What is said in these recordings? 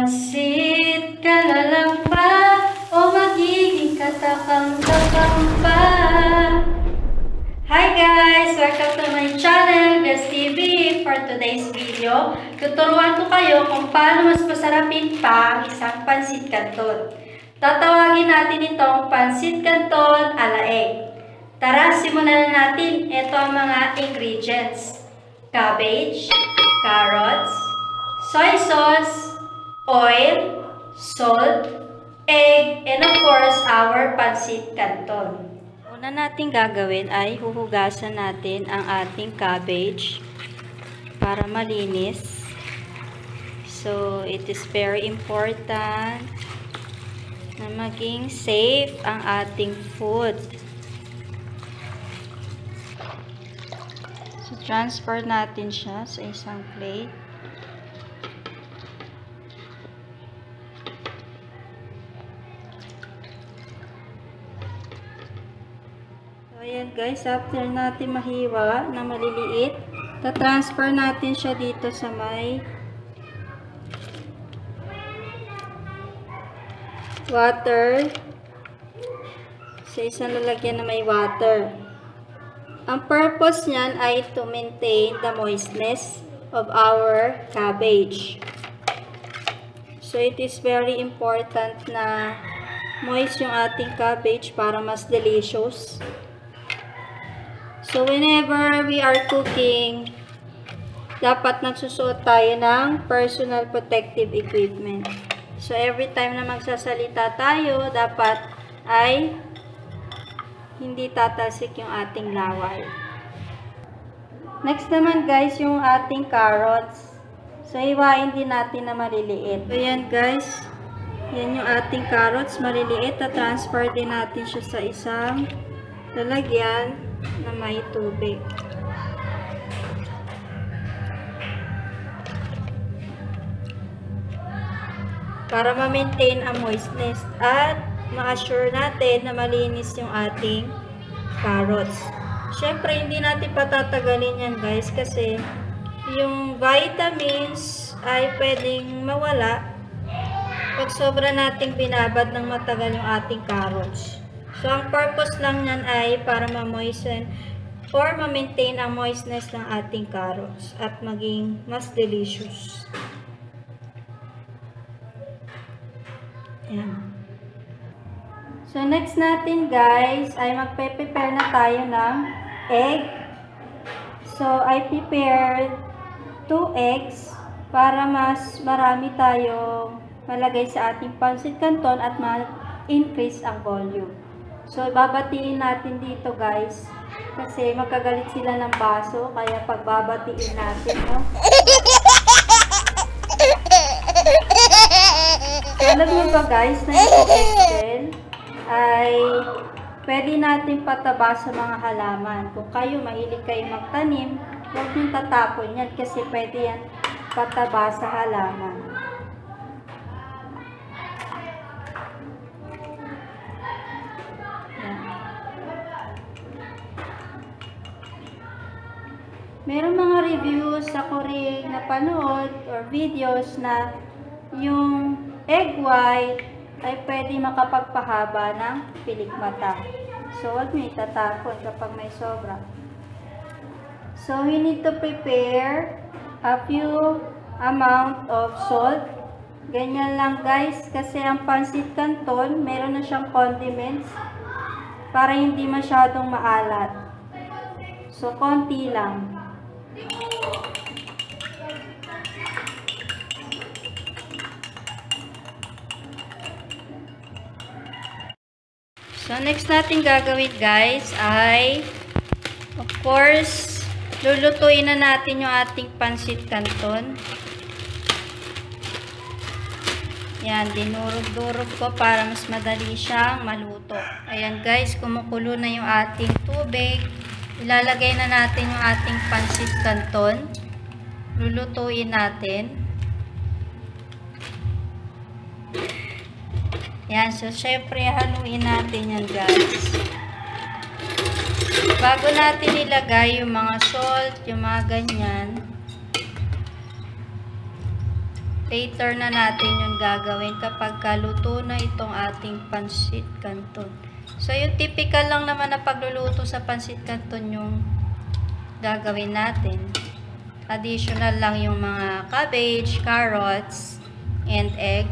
Pansit ka na lang ba o magiging katakam-takam pa? Hi guys! Welcome to my channel, Best TV. For today's video, tuturuan ko kayo kung paano mas masarapin pa ang isang pansit canton. Tatawagin natin itong pansit canton a la egg. Tara, simulan na natin. Ito ang mga ingredients. Cabbage, carrots, soy sauce, oil, salt, egg, and of course, our pansit canton. Una natin gagawin ay huhugasan natin ang ating cabbage para malinis. So, it is very important na maging safe ang ating food. So, transfer natin siya sa isang plate. Ayan guys, after natin mahiwa na maliliit, ta-transfer natin siya dito sa may water, sa isang lalagyan na may water. Ang purpose niyan ay to maintain the moistness of our cabbage. So it is very important na moist yung ating cabbage para mas delicious. So, whenever we are cooking, dapat nagsusuot tayo ng personal protective equipment. So, every time na magsasalita tayo, dapat ay hindi tatalsik yung ating laway. Next naman guys, yung ating carrots. So, hiwain din natin na maliliit. So, yan guys. Yan yung ating carrots, maliliit. Ta-transfer din natin siya sa isang lalagyan na may tubig. Para ma-maintain ang moistness at ma-assure natin na malinis yung ating carrots. Siyempre, hindi natin patatagalin yan guys kasi yung vitamins ay pwedeng mawala pag sobra nating binabad ng matagal yung ating carrots. So, ang purpose lang yan ay para ma-moisten or ma-maintain ang moistness ng ating carrots at maging mas delicious. Yan. So, next natin guys ay magpe-prepare na tayo ng egg. So, I prepared 2 eggs para mas marami tayong malagay sa ating pansit canton at ma-increase ang volume. So, babatiin natin dito guys. Kasi magkagalit sila ng baso. Kaya pagbabatiin natin, no? Alam nyo ba guys, na yung Excel ay pwede natin pataba sa mga halaman. Kung kayo, mahilig kayo magtanim, huwag nyo tatapon yan kasi pwede yan pataba sa halaman. Meron mga reviews ako rin napanood or videos na yung egg white ay pwede makapagpahaba ng pilik mata. So, huwag nyo itatapon kapag may sobra. So, we need to prepare a few amount of salt. Ganyan lang guys, kasi ang pansit canton, meron na siyang condiments para hindi masyadong maalat. So, konti lang. So, next natin gagawin guys ay, of course, lulutuin na natin yung ating pansit canton. Yan, dinurog-durog ko para mas madali siyang maluto. Ayan guys, kumukulo na yung ating tubig. Ilalagay na natin yung ating pansit canton. Lulutuin natin. Yan, so syempre haluin natin yan guys. Bago natin ilagay yung mga salt, yung mga ganyan, Later na natin yung gagawin kapag kaluto na itong ating pansit canton. So, yung typical lang naman na pagluluto sa pansit canton yung gagawin natin. Additional lang yung mga cabbage, carrots, and egg.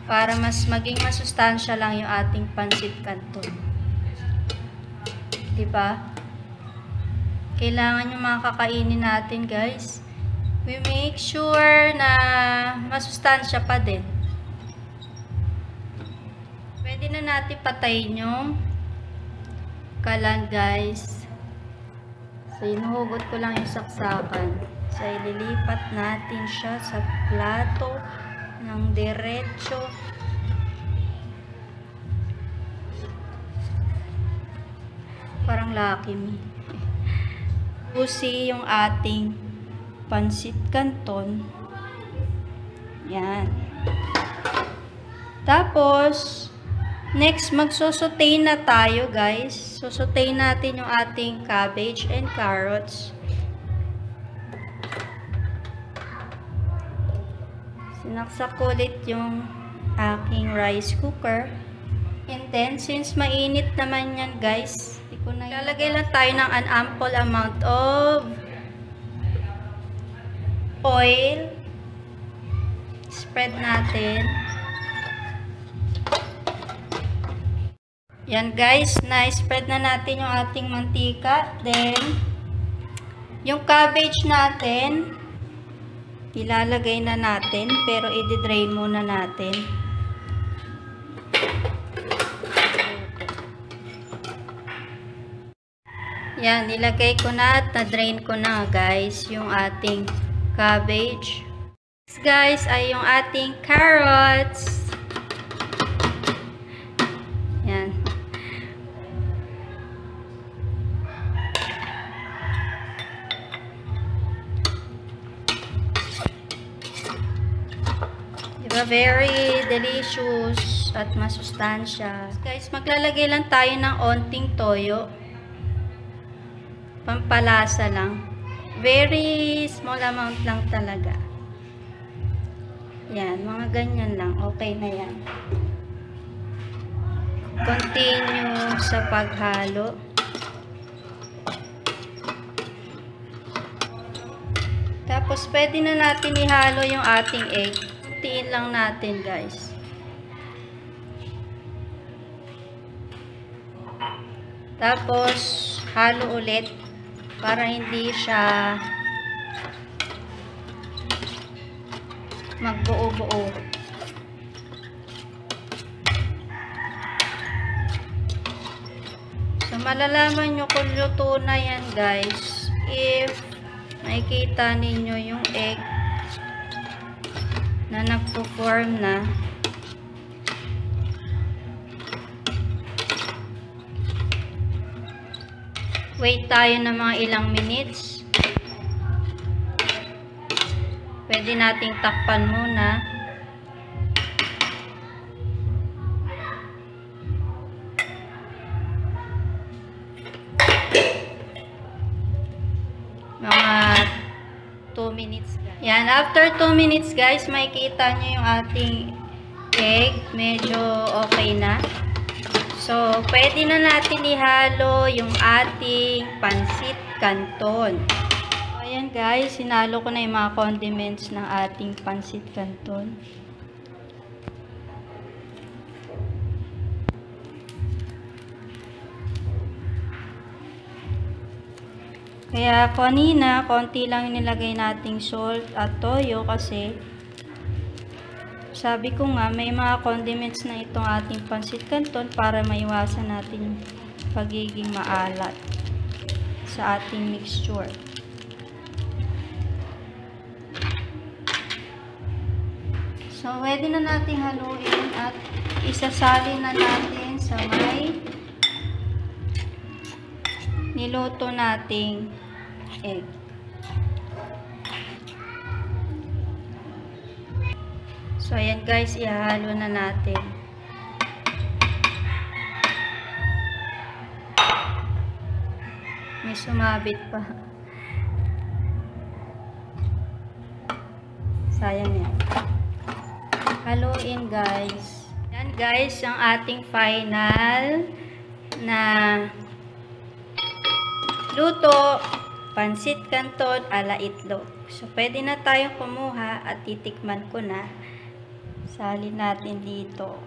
Para mas maging masustansya lang yung ating pansit canton. Diba? Kailangan yung mga kakainin natin, guys. We make sure na masustansya pa din. Pwede na natin patayin yung kalan, guys. So, inuhugot ko lang yung saksakan. So, ililipat natin siya sa plato ng diretso. Parang Lucky Me. Usi yung ating pansit canton. Yan. Tapos, next, magsosote na tayo, guys. Sosote natin yung ating cabbage and carrots. Sinaksak ko ulit yung aking rice cooker. And then, since mainit naman yan, guys, lalagay lang tayo ng an ample amount of oil. Spread natin. Yan, guys, na-spread na natin yung ating mantika. Then, yung cabbage natin, ilalagay na natin, pero i-drain muna natin. Yan, nilagay ko na at na-drain ko na, guys, yung ating cabbage. Next, guys, ay yung ating carrots. Yan. Diba, very delicious at masustansya. Guys, maglalagay lang tayo ng onting toyo. Pampalasa lang. Very small amount lang talaga. Yan, mga ganyan lang. Okay na yan. Continue sa paghalo. Tapos, pwede na natin ihalo yung ating egg. Kuntiin lang natin, guys. Tapos, halo ulit para hindi siya magbuo-buo. So, malalaman nyo kung luto na yan, guys, if makikita ninyo yung egg na nagpo-form na. Wait tayo ng mga ilang minutes. Pwede nating takpan muna. Mga 2 minutes. Yan, after 2 minutes, guys, makikita nyo yung ating egg. Medyo okay na. So, pwede na natin ihalo yung ating pansit canton. So, ayan, guys, sinalo ko na yung mga condiments ng ating pansit canton. Kaya kanina, konti lang nilagay nating salt at toyo kasi sabi ko nga, may mga condiments na itong ating pansit canton para maiwasan natin yung pagiging maalat sa ating mixture. So, pwede na natin haluin at isasali na natin sa may niluto nating egg. So, ayan, guys, ihalo na natin. May sumabit pa. Sayang yan. Haluin guys. Yan guys, ang ating final na luto, pansit canton ala itlog. So, pwede na tayong kumuha at titikman ko na. Salin natin dito.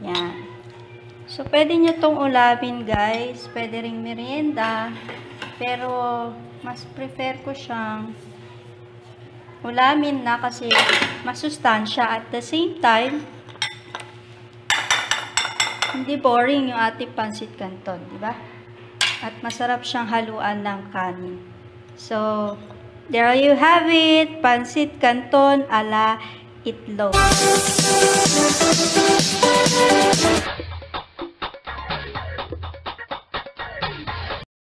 Yan. So, pwede nyo tong ulamin guys. Pwede ring merienda. Pero, mas prefer ko siyang ulamin na kasi masustansya. At the same time, hindi boring yung ating pansit canton, di ba? At masarap siyang haluan ng kanin. So, there you have it, pansit canton ala itlog.